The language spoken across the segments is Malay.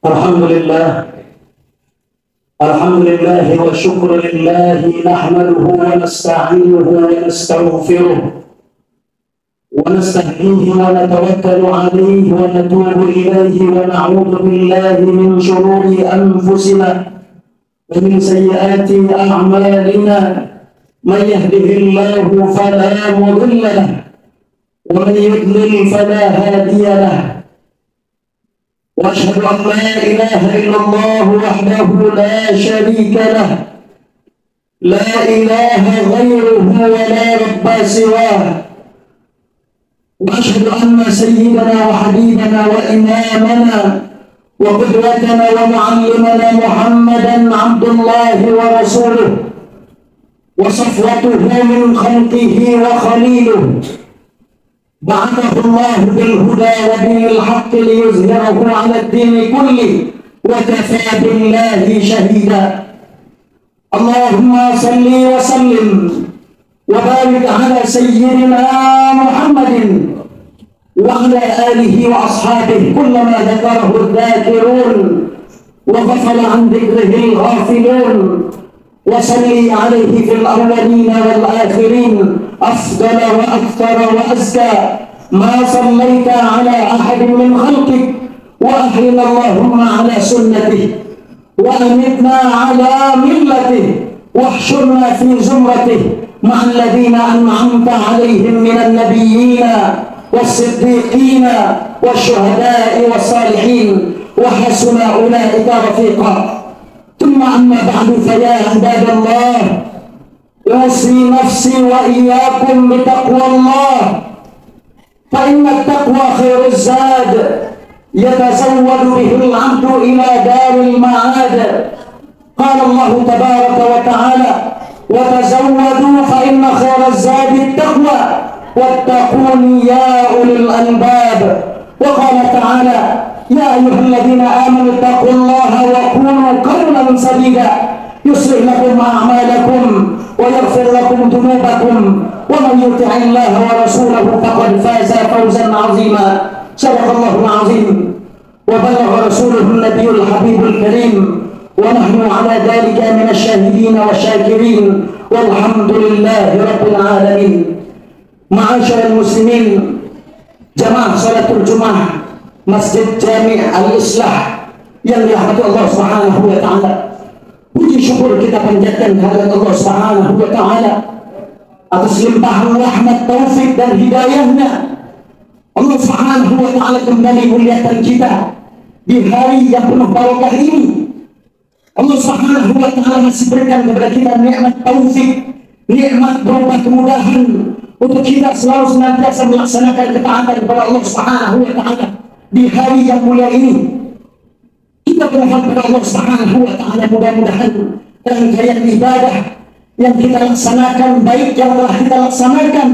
Alhamdulillah, alhamdulillah wa syukru lillahi nahmaduhu wa nasta'inuhu wa nastaghfiruh wa nastahdihi wa natawakkalu alayhi wa natubu ilayhi wa na'udzu billahi min shururi anfusina wa min sayyiati a'malina. Man yahdihillahu fala mudilla lahu wa man yudlil fala hadiya lahu. وأشهد أن لا إله إلا الله وحده لا شريك له، لا إله غيره ولا رب سواه. وأشهد أن سيدنا وحبيبنا وإمامنا وقدوتنا ومعلمنا محمدا عبد الله ورسوله وصفوته من خلقه وخليله، بعثه الله بالهدى ودين الحق ليظهره على الدين كله وكفى بالله شهيدا. اللهم صل وسلم وبارك على سيدنا محمد وعلى آله وأصحابه كلما ذكره الذاكرون وغفل عن ذكره الغافلون، وصلي عليه في الأولين والآخرين أفضل وأكثر وأزكى ما صليت على أحد من خلقك، وأحينا اللهم على سنته وأمتنا على ملته واحشرنا في زمرته مع الذين أنعمت عليهم من النبيين والصديقين والشهداء والصالحين وحسن أولئك رفيقا. ثم أما بعد، فيا عباد الله، أوصي نفسي وإياكم بتقوى الله، فإن التقوى خير الزاد يتزود به العبد إلى دار المعاد. قال الله تبارك وتعالى: وتزودوا فإن خير الزاد التقوى واتقون يا أولي الألباب. وقال تعالى: يا أيها الذين آمنوا اتقوا الله وقولوا قولا سديدا يصلح لكم أعمالكم ويغفر لكم ذنوبكم ومن يطع الله ورسوله فقد فاز فوزا عظيما. صدق الله العظيم وبلغ رسوله النبي الحبيب الكريم، ونحن على ذلك من الشاهدين والشاكرين، والحمد لله رب العالمين. معاشر المسلمين، jamaah salatul Jumat Masjid Jami' Al-Islah yang dirahmati Allah Subhanahu wa taala. Puji syukur kita panjatkan kehadirat Allah Subhanahu wa taala atas limpahan rahmat, taufik dan hidayahnya. Allah Subhanahu wa taala kembali muliakan kita di hari yang penuh barokah ini. Allah Subhanahu wa taala masih berikan kepada kita nikmat taufik, nikmat berupa kemudahan untuk kita selalu senantiasa melaksanakan ketaatan kepada Allah Subhanahu wa taala. Di hari yang mulia ini kita berharap kepada Allah Subhanahu wa taala, mudah-mudahan rangkaian ibadah yang kita laksanakan, baik yang telah kita laksanakan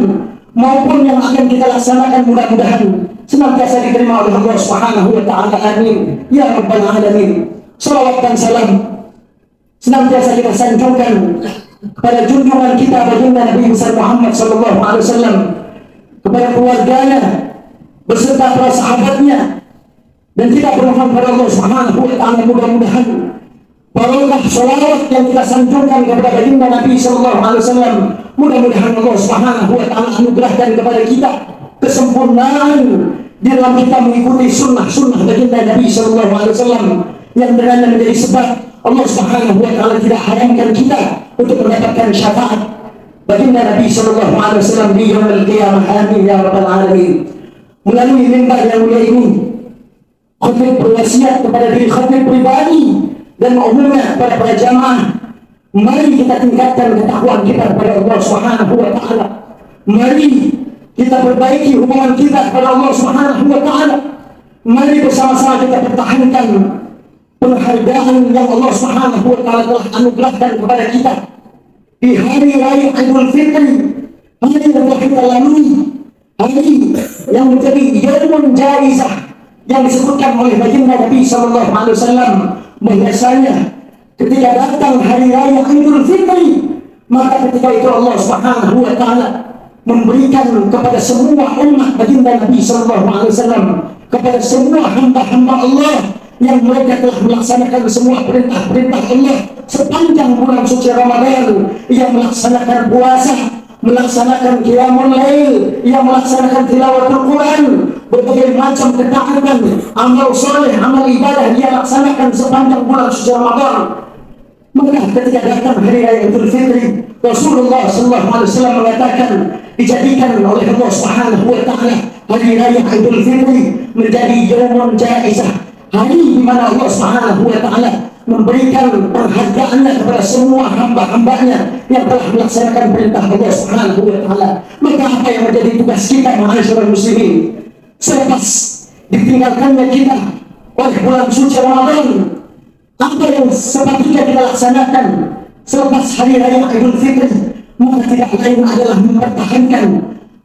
maupun yang akan kita laksanakan, mudah-mudahan senantiasa diterima oleh Allah Subhanahu wa taala. Amin ya rabbal alamin. Salawat dan salam senantiasa kita sanjungkan kepada junjungan kita baginda Nabi besar Muhammad sallallahu alaihi wasallam, kepada keluarganya beserta para sahabatnya, dan kita bermohon kepada Allah Subhanahu wa taala mudah-mudahan barokah sholawat yang kita sanjungkan kepada baginda Nabi sallallahu alaihi wasallam, mudah-mudahan Allah Subhanahu wa taala anugerahkan kepada kita kesempurnaan di dalam kita mengikuti sunnah-sunnah baginda Nabi sallallahu alaihi wasallam, yang dengannya menjadi sebab Allah Subhanahu wa taala tidak haramkan kita untuk mendapatkan syafaat baginda Nabi sallallahu alaihi wasallam di yaumil qiyamah. Amin ya rabbal alamin. Melalui mimbar yang mulia ini, khatib berwasiat kepada diri khatib pribadi dan umumnya kepada para jamaah, mari kita tingkatkan ketakwaan kita kepada Allah Subhanahu wa taala. Mari kita perbaiki hubungan kita kepada Allah Subhanahu wa taala. Mari bersama-sama kita pertahankan penghargaan yang Allah Subhanahu wa taala telah anugerahkan kepada kita di hari raya Idul Fitri, hari yang telah kita lalui, hari yang menjadi yaumun jaizah yang disebutkan oleh baginda Nabi sallallahu alaihi wasallam, bahwasanya ketika datang hari raya Idul Fitri, maka ketika itu Allah Subhanahu wa taala memberikan kepada semua umat baginda Nabi sallallahu alaihi wasallam, kepada semua hamba-hamba Allah yang mereka telah melaksanakan semua perintah-perintah Allah sepanjang bulan suci Ramadan. Ia melaksanakan puasa, melaksanakan qiyamul lail, ia melaksanakan tilawatul Quran, berbagai macam ketaatan, amal soleh, amal ibadah dia laksanakan sepanjang bulan suci Ramadan. Maka ketika datang hari raya Idul Fitri, Rasulullah SAW mengatakan dijadikan oleh Allah Subhanahu wa Ta'ala hari raya Idul Fitri menjadi yaumun jaizah, hari di mana Allah Subhanahu wa Ta'ala memberikan penghargaannya kepada semua hamba-hambanya yang telah melaksanakan perintah Allah Subhanahu wa Ta'ala. Maka apa yang menjadi tugas kita ma'asyiral muslimin selepas ditinggalkannya kita oleh bulan suci Ramadan? Apa yang sepatutnya kita laksanakan selepas hari raya Idul Fitri? Maka tidak lain adalah mempertahankan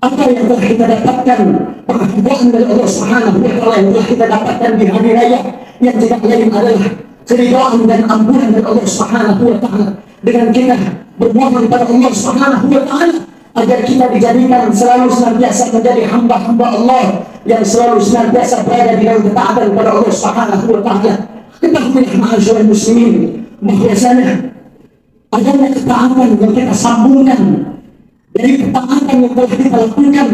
apa yang telah kita dapatkan, penghargaan dari Allah Subhanahu wa Ta'ala yang telah kita dapatkan di hari raya, yang tidak lain adalah keridhaan dan ampunan dari Allah Subhanahu wa Ta'ala, dengan kita bermohon pada Allah Subhanahu wa Ta'ala agar kita dijadikan selalu senantiasa menjadi hamba-hamba Allah yang selalu senantiasa berada di dalam ketaatan kepada Allah Subhanahu wa Ta'ala. Ketahuilah ma'asyiral muslimin bahwasanya adanya ketaatan yang kita sambungkan dari ketaatan yang telah kita lakukan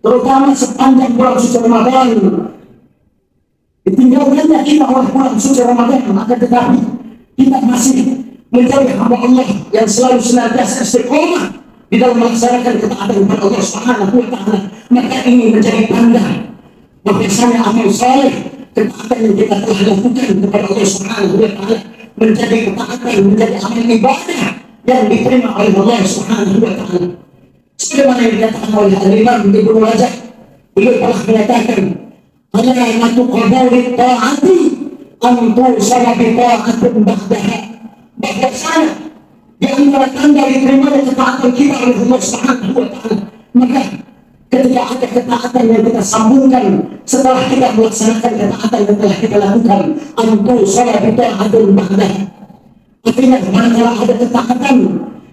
terutama sepanjang bulan suci Ramadan. Ditinggalkannya kita oleh bulan suci Ramadan, akan tetapi kita masih menjadi hamba Allah yang selalu senantiasa istiqomah di dalam melaksanakan ketaatan kepada Allah Subhanahu wa Ta'ala. Maka ini menjadi tanda bahwasanya amal saleh, ketaatan yang kita telah lakukan kepada Allah Subhanahu wa Ta'ala menjadi ketaatan, menjadi amal ibadah yang diterima oleh Allah Subhanahu wa Ta'ala. Sebagaimana yang dikatakan oleh Al-Imam Ibnu Rajab, beliau telah menyatakan alamatu qabuli ta'ati an tusala bi ta'atin ba'daha, bahwasanya di antara tanda diterimanya ketaatan kita oleh Allah Subhanahu wa Ta'ala, maka ketika ada ketaatan yang kita sambungkan setelah kita melaksanakan ketaatan yang telah kita lakukan, antu sholat itu adil ba'dah. Artinya manakala ada ketaatan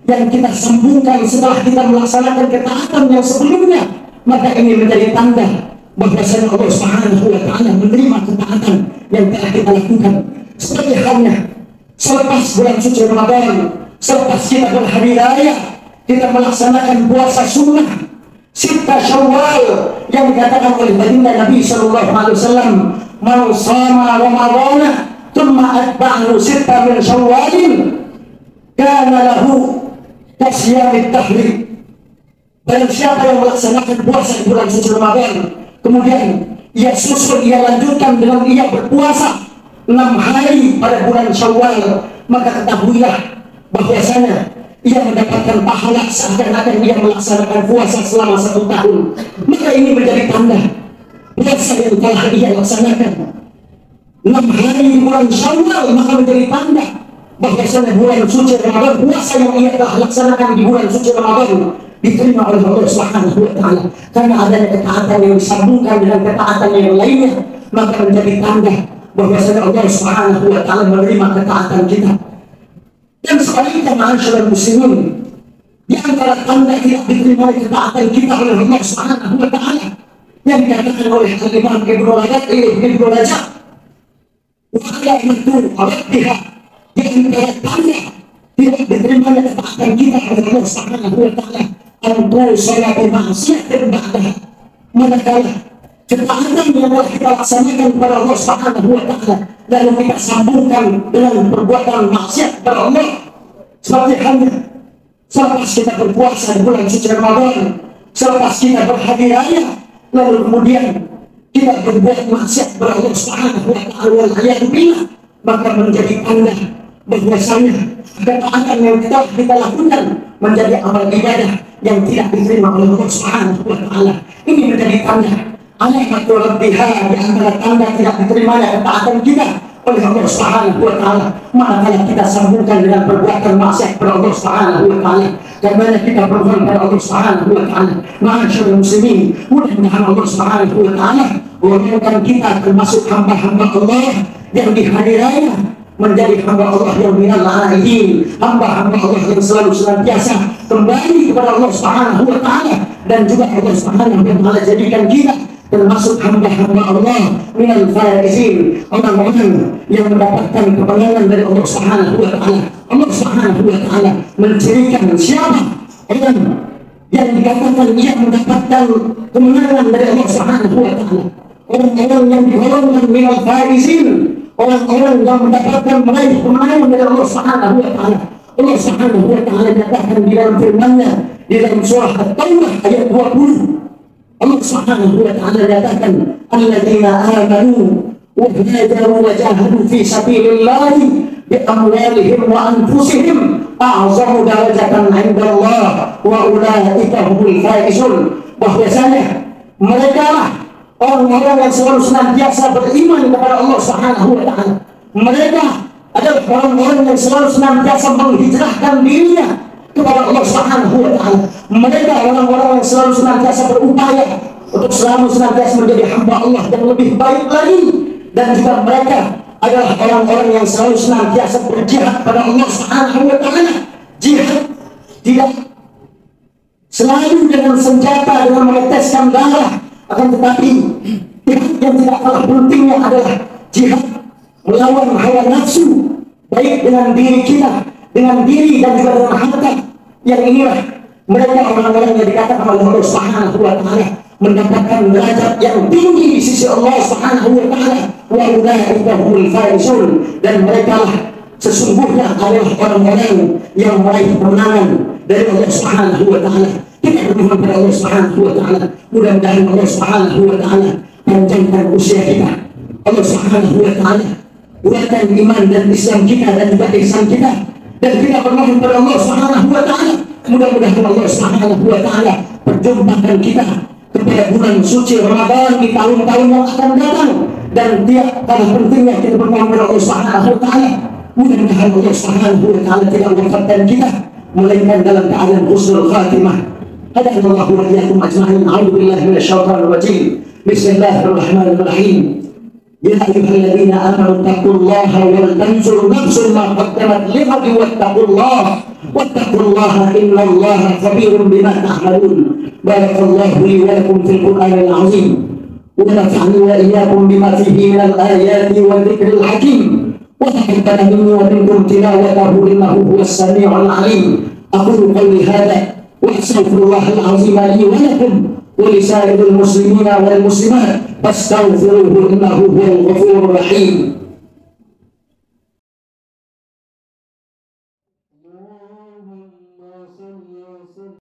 yang kita sambungkan setelah kita melaksanakan ketaatan yang sebelumnya, maka ini menjadi tanda bahwasanya Allah Subhanahu wa Ta'ala menerima ketaatan yang telah kita lakukan. Seperti halnya selepas bulan suci Ramadan, selepas kita berhari raya, kita melaksanakan puasa sunnah Sitta Syawal yang dikatakan oleh baginda Nabi Sallallahu Alaihi Wasallam, "Man shama Ramadhana thumma atba'ahu sitta min Syawalin kana lahu kasyamit tahri." Barang siapa yang melaksanakan puasa di bulan suci Ramadan, kemudian ia susul, ia lanjutkan dengan ia berpuasa 6 hari pada bulan Syawal, maka ketahuilah bahwasanya ia mendapatkan pahala seakan-akan ia melaksanakan puasa selama 1 tahun. Maka ini menjadi tanda puasa yang telah ia laksanakan 6 hari di bulan Syawal, maka menjadi tanda bahwasanya bulan suci Ramadan, puasa yang ia telah laksanakan di bulan suci Ramadan diterima oleh Allah Subhanahu wa Ta'ala. Karena adanya ketaatan yang disambungkan dengan ketaatan yang lainnya, maka menjadi tanda bahwasanya Allah Subhanahu wa Ta'ala menerima ketaatan kita. Dan sebaliknya ma'asyiral muslimin, di antara tanda tidak diterima ketaatan kita oleh Allah Subhanahu wa Ta'ala yang dikatakan oleh Al-Imam Ibnu Rajab, wa alamatu rabbiha, di antara tanda tidak diterima ketaatan kita oleh Allah Subhanahu wa Ta'ala antu salatu ma'siyatin ba'daha, manakala ketaatan yang telah kita laksanakan kepada Allah Subhanahu wa Ta'ala lalu kita sambungkan dengan perbuatan maksiat kepada Allah, seperti halnya selepas kita berpuasa di bulan suci Ramadan, selepas kita berhari raya, lalu kemudian kita berbuat maksiat kepada Allah Subhanahu wa Ta'ala, maka menjadi tanda bahwasanya ketaatan yang telah kita lakukan menjadi amal ibadah yang tidak diterima oleh Allah Subhanahu wa Ta'ala. Ini menjadi tanda alamatul rabbiha, di antara tanda tidak diterimanya ketaatan kita oleh Allah Subhanahu wa Ta'ala manakala kita sambungkan dengan perbuatan maksiat kepada Allah Subhanahu wa Ta'ala. Karena kita bermohon kepada Allah Subhanahu wa Ta'ala, ma'asyiral muslimin, mudah-mudahan Allah Subhanahu wa Ta'ala menjadikan kita termasuk hamba-hamba Allah yang di hari raya menjadi hamba Allah yang minal aidin, hamba-hamba Allah yang selalu senantiasa kembali kepada Allah Subhanahu wa Ta'ala, dan juga Allah Subhanahu wa Ta'ala jadikan kita termasuk hamba-hamba Allah minal faizin, orang-orang yang mendapatkan kemenangan dari Allah Subhanahu wa taala. Allah Subhanahu wa taala mencirikan siapa orang yang dikatakan ia mendapatkan kemenangan dari Allah Subhanahu wa taala. Orang-orang yang digolongkan minal faizin, orang-orang yang mendapatkan meraih kemenangan dari Allah Subhanahu wa taala. Allah Subhanahu wa taala katakan di dalam firman-Nya di dalam surah At-Taubah ayat 20. Allah Subhanahu wa taala katakan, "Alladzina amanu wa hajaru wa jahadu fi sabilillah bi amwalihim wa anfusihim a'zamu darajatan 'inda Allah wa ulaika humul faizun." Bahwasanya mereka lah orang-orang yang selalu senantiasa beriman kepada Allah Subhanahu wa taala. Mereka adalah orang-orang yang selalu senantiasa menghijrahkan dirinya kepada Allah Subhanahu wa taala. Mereka orang-orang yang selalu senantiasa berupaya untuk selalu senantiasa menjadi hamba Allah yang lebih baik lagi, dan juga mereka adalah orang-orang yang selalu senantiasa berjihad pada Allah Subhanahu wa taala. Jihad tidak selalu dengan senjata, dengan meneteskan darah, akan tetapi jihad yang tidak kalah pentingnya adalah jihad melawan hawa nafsu, baik dengan diri kita, dengan diri dan juga dengan harta. Yang inilah mereka orang-orang yang dikatakan oleh Allah Subhanahu wa taala mendapatkan derajat yang tinggi di sisi Allah Subhanahu wa taala. Wa ulaika humul faizun, dan mereka lah sesungguhnya adalah orang-orang yang meraih kemenangan dari Allah Subhanahu wa taala. Kita berdoa kepada Allah Subhanahu wa taala, mudah-mudahan Allah Subhanahu wa taala panjangkan usia kita. Allah Subhanahu wa taala buatkan iman dan Islam kita dan juga ihsan kita, dan kita bermohon kepada Allah Subhanahu wa taala, mudah-mudahan Allah Subhanahu wa taala perjumpakan kita kepada bulan suci Ramadan di tahun-tahun yang akan datang. Dan tiap kali pentingnya kita bermohon kepada Allah Subhanahu wa taala, mudah-mudahan Allah Subhanahu wa taala tidak mewafatkan kita melainkan dalam keadaan husnul khatimah. Hadanallahu wa iyyakum ajma'in. A'udzu billahi minasyaitonir rajim. Bismillahirrahmanirrahim. Ya ayyuhalladzina amanu taqullaha wal tanzur nafsun ma qaddamat lighad wattaqullaha innallaha khabirum bima ta'malun. Barakallahu li wa lakum fil Qur'anil 'azim wa nafa'ani wa iyyakum bima fihi minal ayati wa dzikril hakim wa taqabbal minni wa minkum tilawatahu innahu huwas samii'ul 'aliim. Aqulu qawli hadha wa astaghfirullahal 'azim li wa lakum ولسائر المسلمين والمسلمات فاستغفروه إنه هو الغفور الرحيم.